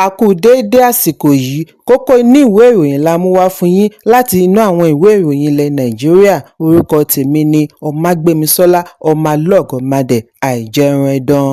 A kú déédé àsìkò yìí, kókó inú ìwé ìròyìn la mú wá fún yín láti inú àwọn ìwé ìròyìn ilẹ̀ Nàìjíríà. Orúkọ tèmi ni Ọmágbémisọ́lá Ọmọlọ́gọ̀mádẹ àìjẹran ẹdán.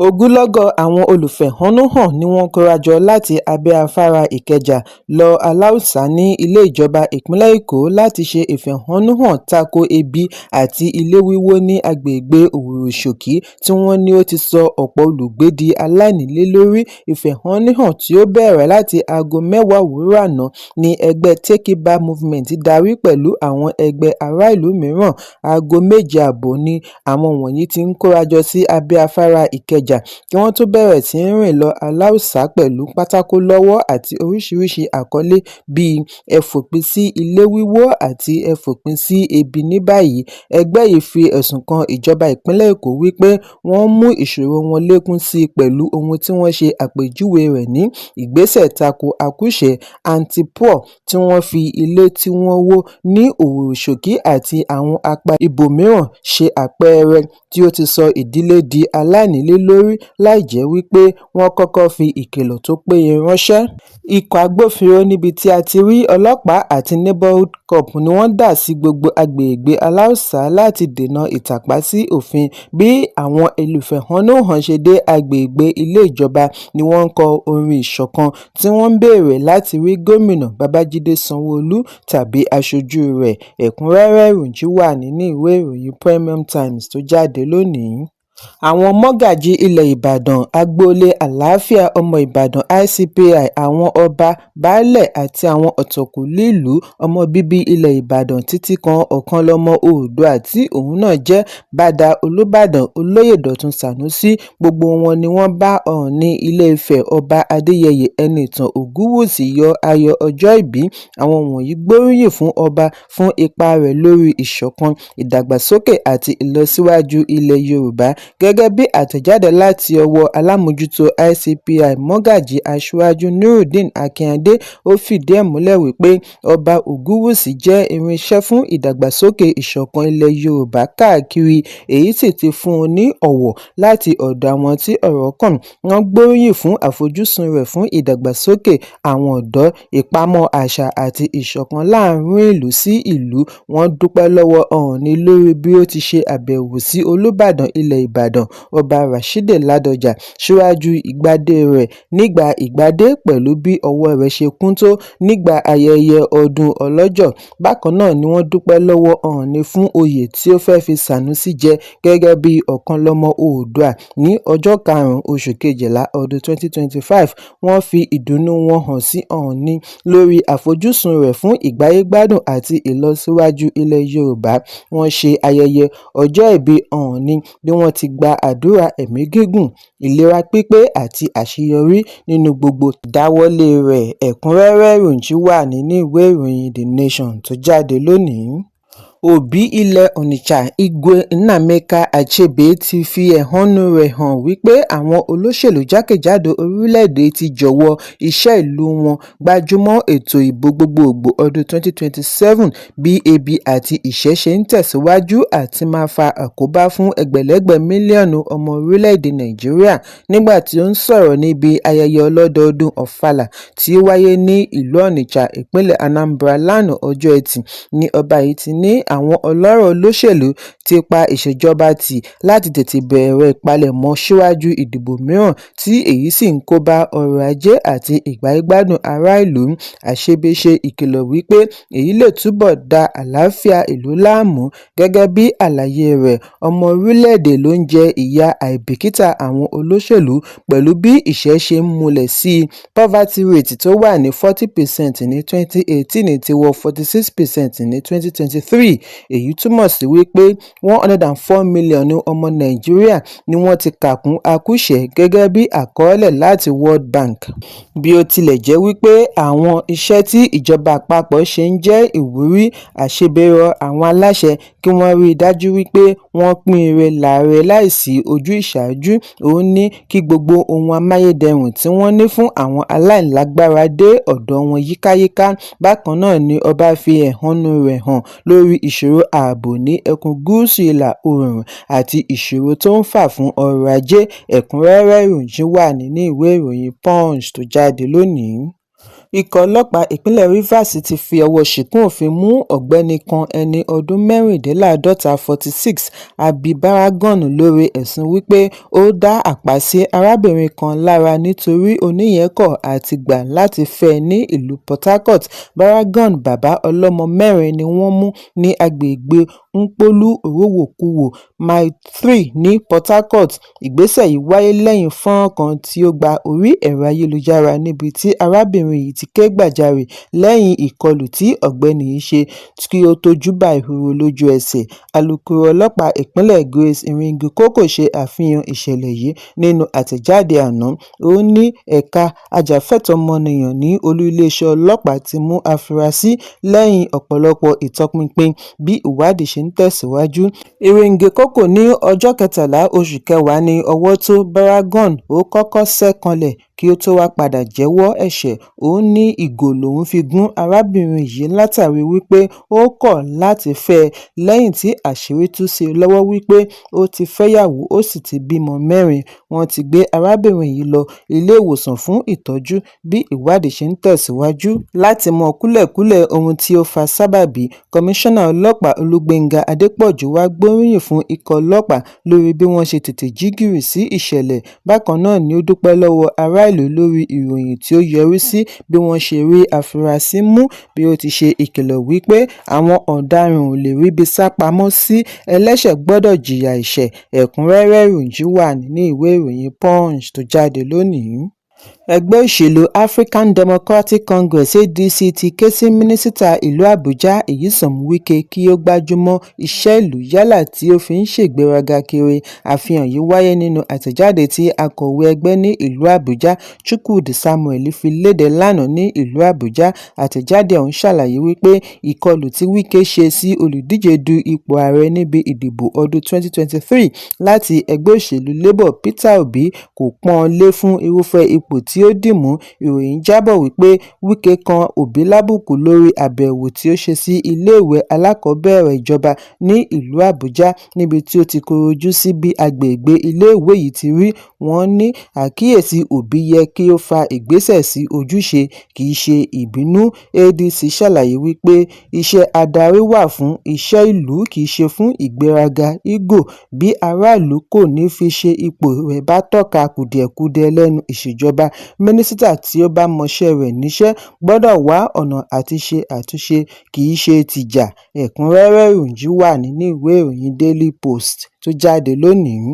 Ogunlọ́gọ̀ àwọn olùfẹ̀hónúhàn ni wọ́n kórajọ láti abẹ́ afárá Ìkẹjà lọ Aláùsá ní ilé ìjọba ìpínlẹ̀ Èkó láti ṣe ìfẹ̀hónúhàn tako ebi àti ilé wíwó ní agbègbè Òwòrò-Ṣòkí tí wọ́n ní ó ti sọ ọ̀pọ̀ olùgbé di aláìnílélórí. Ìfẹ̀hónúhàn tí ó bẹ̀rẹ̀ láti aago 10 òwúrọ̀ àná ni ẹgbẹ́ Take It Back Movement darí pẹ̀lú àwọn ẹgbẹ́ ará ìlú mìíràn. Aago 7:30 ni àwọn wọ̀nyí ti ń kórajọ sí abẹ́ afárá Ìkẹjà kí wọ́n tó bẹ̀rẹ̀ sí í rìn lọ Aláùsá pẹ̀lú pátákó lọ́wọ́ àti oríṣiríṣi àkọlé bíi "Ẹ fòpin sí ilé wíwó" àti "Ẹ fòpin sí ebi ní báyìí". Ẹgbẹ́ yìí fi ẹ̀sùn kan ìjọba ìpínlẹ̀ Èkó wípé wọ́n mú ìṣòro wọn lékún sí i pẹ̀lú ohun tí wọ́n ṣe àpèjúwe rẹ̀ ní ìgbésẹ̀ tako àkúṣe anti-poor tí wọ́n fi ilé tí wọ́n wó ní Òwòrò-Ṣòkí àti àwọn apá ibòmíràn ṣe àpẹẹrẹ tí ó ti sọ ìdílé di aláìnílélórí láìjẹ́ wípé wọ́n kọ́kọ́ fi ìkìlọ̀ tó péye ránṣẹ́. Ikọ̀ agbófinró níbi tí a ti rí ọlọ́pàá àti neighborhood cop ni wọ́n dà sí gbogbo agbègbè Aláùsá láti dènà ìtàpá sí òfin. Bí àwọn olùfẹ̀hónúhàn ṣe dé agbègbè ilé ìjọba ni wọ́n ń kọ orin ìṣọ̀kan tí wọ́n ń béèrè láti rí gómìnà Babájídé Sanwó-Olú tàbí aṣojú rẹ̀. Ẹ̀kúnrẹ́rẹ́ ìròyìn wà nínú ìwé ìròyìn Premium Times tó jáde lónìí. Àwọn mọ́gàjí ilẹ̀ Ìbàdàn, agboolé àlàáfíà ọmọ Ìbàdàn ICPI, àwọn ọba, baálẹ̀ àti àwọn ọ̀tọ̀kùlú ìlú ọmọ bíbí ilẹ̀ Ìbàdàn títí kan Ọ̀kanlọ́mọ Oòduà tí òun náà jẹ́ Bàdà Olúbàdàn Olóyè Dọ̀tun Sànúsí, gbogbo wọn ni wọ́n bá Ọọ̀ni Ilé-Ifẹ̀ Ọba Adéyẹyè Ẹnìtàn Ògúnwùsì yọ ayọ̀ ọjọ́ ìbí. Àwọn wọ̀nyí gbóríyìn fún ọba fún ipa rẹ̀ lórí ìṣọ̀kan, ìdàgbàsókè àti ìlọsíwájú ilẹ̀ Yorùbá. Gẹ́gẹ́ bí àtẹ̀jáde láti ọwọ́ alámòjútó ICPI Mọ́gàjí Aṣíwájú Nurudeen Akínadé, ó fìdí ẹ̀ múlẹ̀ wípé Ọba Ògúnwùsì jẹ́ irinṣẹ́ fún ìdàgbàsókè ìṣọ̀kan ilẹ̀ Yorùbá káàkiri, èyí sì ti fún un ní ọ̀wọ̀ láti ọ̀dọ̀ àwọn tí ọ̀rọ̀ kàn. Wọ́n gbóríyìn fún àfojúsùn rẹ̀ fún ìdàgbàsókè àwọn ọ̀dọ́, ìpamọ́ àṣà àti ìṣọ̀kan láàárín ìlú sí ìlú. Wọ́n dúpẹ́ lọ́wọ́ Ọọ̀ni lórí bí ó ti ṣe àbẹ̀wò sí Olúbàdàn ilẹ̀ Ìbàdàn Ọba Rashidi Ládọjà síwájú ìgbàdé rẹ̀ nígbà ìgbàdé pẹ̀lú bí ọwọ́ rẹ̀ ṣe kún tó nígbà ayẹyẹ ọdún Ọlọ́jọ́. Bákan náà ni wọ́n dúpẹ́ lọ́wọ́ Ọọ̀ni fún oyè tí ó fẹ́ fi Sànúsí jẹ gẹ́gẹ́ bí Ọ̀kanlọ́mọ Oòduà ní ọjọ́ 5 oṣù Kejìlá ọdún 2025. Wọ́n fi ìdùnnú wọn hàn sí Ọọ̀ni lórí àfojúsùn rẹ̀ fún ìgbáyégbádùn àti ìlọsíwájú ilẹ̀ Yorùbá. Wọ́n ṣe ayẹyẹ ọjọ́ ìbí Ọọ̀ni bí wọ́n ti gba àdúrà ẹ̀mí gígùn, ìlera pípé àti àṣeyọrí nínú gbogbo ìdáwọ́lé rẹ̀. Ẹ̀kúnrẹ́rẹ́ ìròyìn wà nínú ìwé ìròyìn The Nation tó jáde lónìí. Òbí ilẹ̀ Onitsha Igwe Nnaemeka Achebe ti fi ẹ̀hónú rẹ̀ hàn wípé àwọn olóṣèlú jákèjádò orílẹ̀-èdè ti jọ̀wọ́ iṣẹ́ ìlú wọn gbájúmọ́ ètò ìbò gbogbogbò ọdún 2027 bí ebi àti ìṣẹ́ ṣe ń tẹ̀síwájú àti máa fa àkóbá fún ẹgbẹ̀lẹ́gbẹ̀ mílíọ̀nù ọmọ orílẹ̀-èdè Nàìjíríà. Nígbà tí ó ń sọ̀rọ̀ níbi ayẹyẹ ọlọ́dọọdún Ọ̀fàlà tí ó wáyé ní ìlú Onitsha, ìpínlẹ̀ Anambra lánàá ọjọ́ Ẹtì, ni ọba yìí ti ní àwọn ọlọ́rọ̀ olóṣèlú ti pa ìṣèjọba tì láti tètè bẹ̀rẹ̀ ìpalẹ̀mọ́ síwájú ìdìbò mìíràn tí èyí sì ń kóbá ọrọ̀ ajé àti ìgbáyégbádùn ará ìlú. Achebe ṣe ìkìlọ̀ wípé èyí lè túbọ̀ da àlàáfíà ìlú láàmú. Gẹ́gẹ́ bí àlàyé rẹ̀, ọmọ orílẹ̀-èdè ló ń jẹ ìyà àìbìkítà àwọn olóṣèlú pẹ̀lú bí ìṣẹ́ ṣe ń múlẹ̀ sí i. Poverty rate tó wà ní 40% ní 2018 ti wọ 46% ní 2023. Èyí túmọ̀ sí wípé 104 mílíọ̀nù ọmọ Nàìjíríà ni wọ́n ti kà kún àkúṣẹ̀ gẹ́gẹ́ bí àkọọ́lẹ̀ láti World Bank. Bí ó tilẹ̀ jẹ́ wípé àwọn iṣẹ́ tí ìjọba àpapọ̀ ṣe ń jẹ́ ìwúrí, Achebe rọ àwọn aláṣẹ kí wọ́n rí i dájú wípé wọ́n pín ire láre láìsí ojú ìṣáájú. Ó ní kí gbogbo ohun amáyédẹrùn tí wọ́n ní fún àwọn aláìlágbára dé ọ̀dọ̀ wọn yíkáyíká. Bákan náà ni ọba fi ẹ̀hónú rẹ̀ hàn lórí ìṣòro ààbò ní ẹkùn gúúsù ìlà oòrùn àti ìṣòro tó ń fà fún ọrọ̀ ajé. Ẹ̀kúnrẹ́rẹ́ ìròyìn wà nínú ìwé ìròyìn Punch tó jáde lónìí. Ikọ̀ ọlọ́pàá ìpínlẹ̀ Rivers ti fi ọwọ́ ṣìkún òfin mú ọ̀gbẹ́ni kan ẹni ọdún mẹ́rìndínláàádọ́ta 46 Abby Baragon lórí ẹ̀sùn wípé ó dá àpá sí arábìnrin kan lára nítorí oníyẹn kọ̀ àti gbà láti fẹ́ ní ìlú Port Harcourt. Baragon, bàbá ọlọ́mọ mẹ́rin, ni wọ́n mú ní agbègbè Nkpolu Orowokuro, Mile 3 ní Port Harcourt. Ìgbésẹ̀ yìí wáyé lẹ́yìn fọ́nrán kan tí ó gba orí ẹ̀rọ ayélujára níbi tí arábìnrin yìí ti ké gbàjarè lẹ́yìn ìkọlù tí ọ̀gbẹ́ni yìí ṣe kí ó tó júbà ìhòòhò lójú ẹsẹ̀. Alukoro ọlọ́pàá ìpínlẹ̀ Grace Iringikoko ṣe àfihàn ìṣẹ̀lẹ̀ yìí nínú àtẹ̀jáde àná. Ó ní ẹ̀ka ajàfẹ́tọ̀ọ́-ọmọnìyàn ní olú iléeṣẹ́ ọlọ́pàá ti mú afurasí lẹ́yìn ọ̀pọ̀lọpọ̀ ìtọpinpin bí ìwádìí ṣe ń tẹ̀síwájú. Iringikoko ní ọjọ́ 13 oṣù kẹwàá ní ọwọ́ tó Baragon. Ó kọ́kọ́ ṣẹ́ kanlẹ̀ kí ó tó wá padà jẹ́wọ́ ẹ̀ṣẹ̀. Ó ní ìgò lòun fi gún arábìnrin yìí látàrí wípé ó kọ̀ láti fẹ́ ẹ lẹ́yìn tí àṣírí tú sí i lọ́wọ́ wípé ó ti fẹ́yàwó ó sì ti bímọ 4. Wọ́n ti gbé arábìnrin yìí lọ ilé ìwòsàn fún ìtọ́jú bí ìwádìí ṣe ń tẹ̀síwájú. Láti mọ kúlẹ̀kúlẹ̀ ohun tí ó fa sábàbí, Kọmíṣánná ọlọ́pàá Olúgbénga Adépọ̀jù wá gbóríyìn fún ikọ̀ ọlọ́pàá lórí bí wọ́n ṣe tètè jí gìrì sí ìṣẹ̀lẹ̀. Bákan náà ni ó dúpẹ́ lọ́wọ́ ará ìlú lórí ìròyìn tí ó yọrí sí bí wọ́n ṣe rí afurasí mú, bí ó ti ṣe ìkìlọ̀ wípé àwọn ọ̀daràn ò lè ríbi sá pamọ́ sí, ẹlẹ́ṣẹ̀ gbọ́dọ̀ jìyà ẹ̀ṣẹ̀. Ẹ̀kúnrẹ́rẹ́ ìròyìn wà nínú ìwé ìròyìn Punch tó jáde lónìí. Ẹgbẹ́ òṣèlú African Democratic Congress (ADC) ti ké sí mínísítà ìlú Àbújá Nyesom Wike kí ó gbájúmọ́ iṣẹ́ ìlú yálà tí ó fi ń ṣègbéraga kiri. Àfihàn yìí wáyé nínú àtẹ̀jáde tí akọ̀wé ẹgbẹ́ ní ìlú Àbújá, Chukwudi Samuel, fi léde lánàá ní ìlú Àbújá. Àtẹ̀jáde ọ̀hún ṣàlàyé wípé ìkọlù tí Wike ṣe sí olùdíje du ipò ààrẹ níbi ìdìbò ọdún 2023 láti ẹgbẹ́ òṣèlú Labour Peter Obi kò pọ́n lé fún irúfẹ́ ipò tí ó dì mú. Ìròyìn jábọ̀ wípé Wike kan Obi lábùkù lórí àbẹ̀wò tí ó ṣe sí iléèwé alákọ̀ọ́bẹ̀rẹ̀ ìjọba ní ìlú Àbújá níbi tí ó ti kọrojú sí bí agbègbè iléèwé yìí ti rí. Wọ́n ní àkíyèsí Obi yẹ kí ó fa ìgbésẹ̀ sí ojúṣe, kì í ṣe ìbínú. ADC ṣàlàyé wípé iṣẹ́ adarí wà fún iṣẹ́ ìlú, kì í ṣe fún ìgbéraga ego. Bí aráàlú kò ní fi ṣe ipò rẹ̀ bá tọ́ka kùdìẹ̀kudiẹ lẹ́nu ìṣèjọba, mínísítà tí ó bá mọṣẹ́ rẹ̀ níṣẹ́ gbọ́dọ̀ wá ọ̀nà àti ṣe àtúnṣe, kì í ṣe tìjà. Ẹ̀kúnrẹ́rẹ́ ìròyìn wà nínú ìwé ìròyìn Daily Post tó jáde lónìí.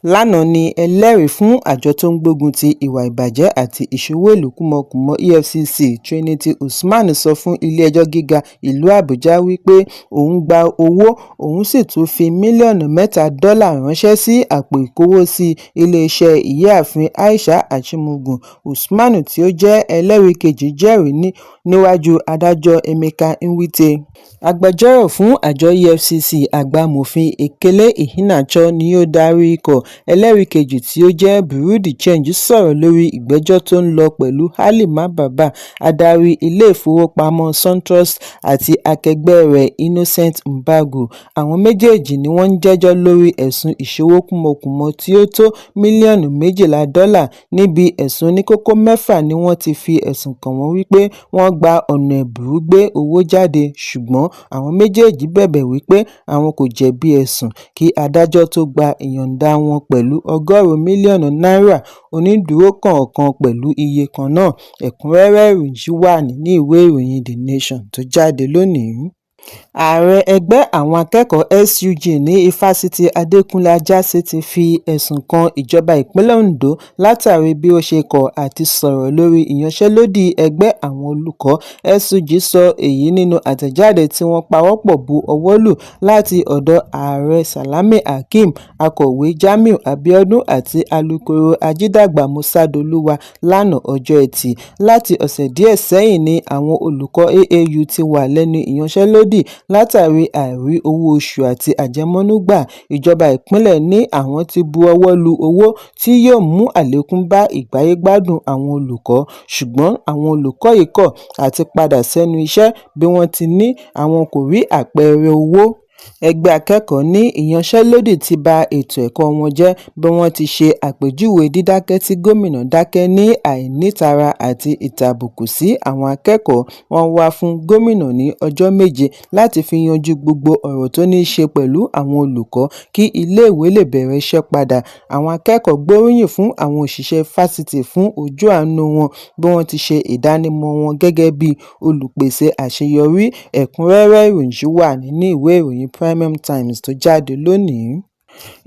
Lánàá ni ẹlẹ́rìí fún àjọ tó ń gbógun ti ìwà ìbàjẹ́ àti ìṣòwò ìlú kúmọkùmọ EFCC, Trinity Usman, sọ fún ilé-ẹjọ́ gíga ìlú Àbújá wípé òun gba owó, òun sì tún fi mílíọ̀nù $3 ránṣẹ́ sí àpò ìkówósí iléeṣẹ́ ìyáàfin Aisha Achimugu. Usman, tí ó jẹ́ ẹlẹ́rìí kejì, jẹ́rìí níwájú adájọ́ Emeka Nwite. Agbẹjọ́rò fún àjọ EFCC, àgbà-amòfin Ekele Iheanacho, ni ó darí ikọ̀. Ẹlẹ́rìí kejì, tí ó jẹ́ Bureau de Change, sọ̀rọ̀ lórí ìgbẹ́jọ́ tó ń lọ pẹ̀lú Halima Baba, adarí ilé-ìfowópamọ́ SunTrust, àti akẹgbẹ́ rẹ̀ Innocent Mbagwu. Àwọn méjèèjì ni wọ́n ń jẹ́jọ́ lórí ẹ̀sùn ìṣòwò kúmọkùmọ tí ó tó mílíọ̀nù $12. Níbi ẹ̀sùn oníkókó 6 ni wọ́n ti fi ẹ̀sùn kàn wọ́n wípé wọ́n gba ọ̀nà ẹ̀bùrú gbé owó jáde, ṣùgbọ́n àwọn méjèèjì bẹ̀bẹ̀ wípé àwọn kò jẹ̀bi ẹ̀sùn kí adájọ́ tó gba ìyọ̀ǹda wọn pẹ̀lú $100 mílíọ̀nù onídùúró kọ̀ọ̀kan pẹ̀lú iye kan náà. Ẹ̀kúnrẹ́rẹ́ ìròyìn wà nínú ìwé ìròyìn The Nation tó jáde lónìí. Ààrẹ ẹgbẹ́ àwọn akẹ́kọ̀ọ́ SUG ní Ifásitì Adékúnlé Ajáṣin ti fi ẹ̀sùn kan ìjọba ìpínlẹ̀ Ondo látàrí bí ó ṣe kọ̀ àti sọ̀rọ̀ lórí ìyanṣẹ́lódì ẹgbẹ́ àwọn olùkọ́. SUG sọ èyí nínú àtẹ̀jáde tí wọ́n pawọ́pọ̀ bu ọwọ́ lù láti ọ̀dọ̀ Ààrẹ Salami Hakeem, Akọ̀wé Jamiu Abiodun àti Alukoro Ajídàgbà Musa Doluwa lánàá ọjọ́ Ẹtì. Láti ọ̀sẹ̀ díẹ̀ sẹ́yìn ni àwọn olùkọ́ AAU ti wà lẹ́nu ìyanṣẹ́lódì yìí látàrí àìrí owó oṣù àti àjẹmọ́nú gbà. Ìjọba ìpínlẹ̀ ní àwọn ti bu ọwọ́ lu owó tí yóò mú àlékún bá ìgbáyégbádùn àwọn olùkọ́, ṣùgbọ́n àwọn olùkọ́ yìí kọ̀ àti padà sẹ́nu iṣẹ́ bí wọ́n ti ní àwọn kò rí àpẹẹrẹ owó. Ẹgbẹ́ akẹ́kọ̀ọ́ ní ìyanṣẹ́lódì ti ba ètò ẹ̀kọ́ wọn jẹ́ bí wọ́n ti ṣe àpèjúwe dídákẹ́ tí gómìnà dákẹ́ ní àìnítara àti ìtàbùkù sí àwọn akẹ́kọ̀ọ́. Wọ́n wá fún gómìnà ní ọjọ́ 7 láti fi yanjú gbogbo ọ̀rọ̀ tó ní í ṣe pẹ̀lú àwọn olùkọ́ kí iléèwé lè bẹ̀rẹ̀ iṣẹ́ padà. Àwọn akẹ́kọ̀ọ́ gbóríyìn fún àwọn òṣìṣẹ́ fásitì fún ojú àánú wọn bí wọ́n ti ṣe ìdánimọ̀ wọn gẹ́gẹ́ bí olùpèsè àṣeyọrí. Ẹ̀kúnrẹ́rẹ́ ìròyìn wà nínú ìwé ìròyìn Premium Times tó jáde lónìí.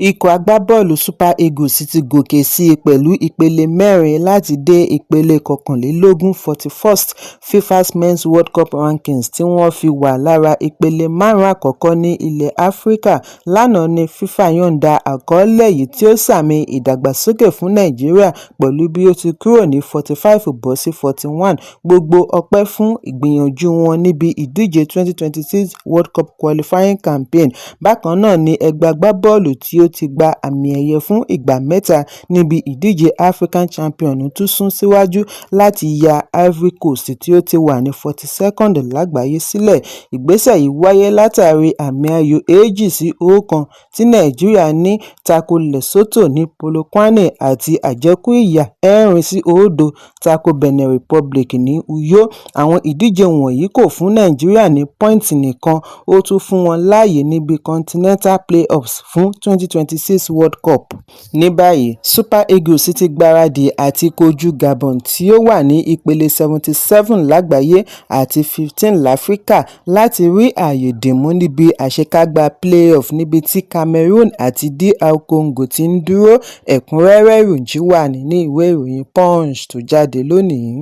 Ikọ̀ agbábọ́ọ̀lù Super Eagles ti gòkè sí pẹ̀lú ìpele 4 láti dé ìpele 21 41st FIFA Men's World Cup Rankings tí wọ́n fi wà lára ìpele 5 àkọ́kọ́ ní ilẹ̀ Áfíríkà. Lánàá ni FIFA yọ̀ǹda àkọọ́lẹ̀ yìí tí ó sààmì ìdàgbàsókè fún Nàìjíríà pẹ̀lú bí ó ti kúrò ní 45 bọ́ sí 41. Gbogbo ọpẹ́ fún ìgbìyànjú wọn níbi ìdíje 2026 World Cup Qualifying Campaign. Bákan náà ni ẹgbẹ́ agbábọ́ọ̀lù tí ó ti gba àmì ẹ̀yẹ fún ìgbà 3 níbi ìdíje African Champion tún sún síwájú láti ya Ivory Coast tí ó ti wà ní 42nd lágbàáyé sílẹ̀. Ìgbésẹ̀ yìí wáyé látàrí àmì ayò 2-1 tí Nàìjíríà ní tako Lesotho ní Polokwane àti àjẹkù ìyà 4-0 tako Benin Republic ní Uyo. Àwọn ìdíje wọ̀nyí kò fún Nàìjíríà ní pọ́ìntì nìkan, ó tún fún wọn láàyè níbi Continental Playoffs fún 2026 World Cup. Ní báyìí, Super Eagles ti gbáradì àti kojú Gabon tí ó wà ní ìpele 77 lágbàáyé àti 15 láfíríkà láti rí ààyè dìmú níbi àṣekágbá playoff níbi tí Cameroon àti DR Congo ti ń dúró. Ẹ̀kúnrẹ́rẹ́ ìròyìn wà nínú ìwé ìròyìn Punch tó jáde lónìí.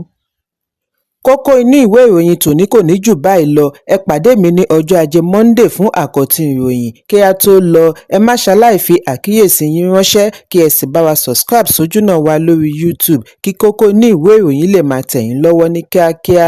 Kókó inú ìwé ìròyìn tòní kò ní jù báyìí lọ. Ẹ pàdé mi ní ọjọ́ Ajé Monday fún àkọ́tún ìròyìn. Kí a tó lọ, ẹ má ṣaláì fi àkíyèsí yín ránṣẹ́ kí ẹ sì bá wa subscribe sójúnà wa lórí YouTube kí kókó inú ìwé ìròyìn lè máa tẹ̀ yín lọ́wọ́ ní kíákíá.